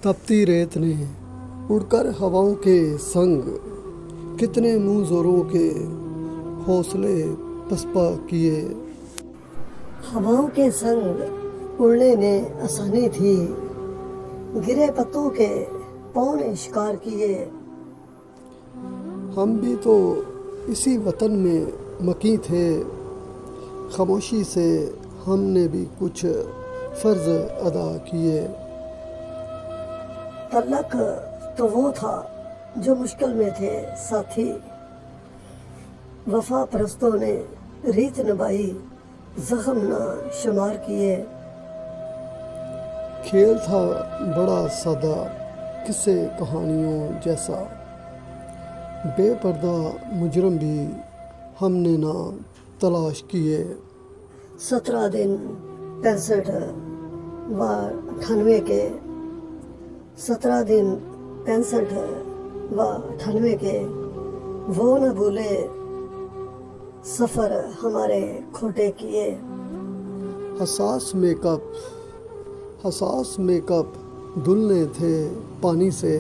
تپتی ریت نے اڑ کر ہواؤں کے سنگ کتنے منہ زوروں کے حوصلے پسپا کیے۔ ہواؤں کے سنگ اڑنے میں آسانی تھی، گرے پتوں کے پاؤں نے شکار کیے۔ ہم بھی تو اسی وطن میں مکیں تھے، خاموشی سے ہم نے بھی کچھ فرض ادا کیے۔ تعلق تو وہ تھا جو مشکل میں تھے ساتھی، وفا پرستوں نے ریت نبھائی، زخم نہ شمار کیے۔ کھیل تھا بڑا سادہ قصے کہانیوں جیسا، بے پردہ مجرم بھی ہم نے نہ تلاش کیے۔ 17 دن 65 و 98 کے 17 دن 65 و 98 کے وہ نہ بھولے سفر ہمارے کھوٹے کیے۔ حساس میک اپ دھلنے تھے پانی سے،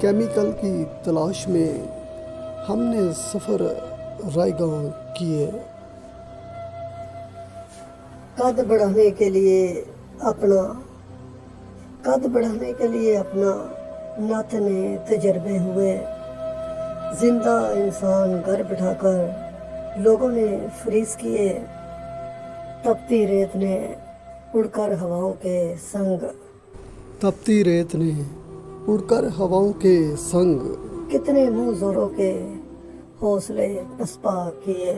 کیمیکل کی تلاش میں ہم نے سفر رائیگاں کیے۔ قد بڑھانے کے لیے اپنا ناتنے تجربے ہوئے، زندہ انسان گھر بٹھا کر لوگوں نے فریز کیے۔ تپتی ریت نے اڑ کر ہواؤں کے سنگ تپتی ریت نے اڑ کر ہواؤں کے سنگ کتنے منہ زوروں کے حوصلے پسپا کیے۔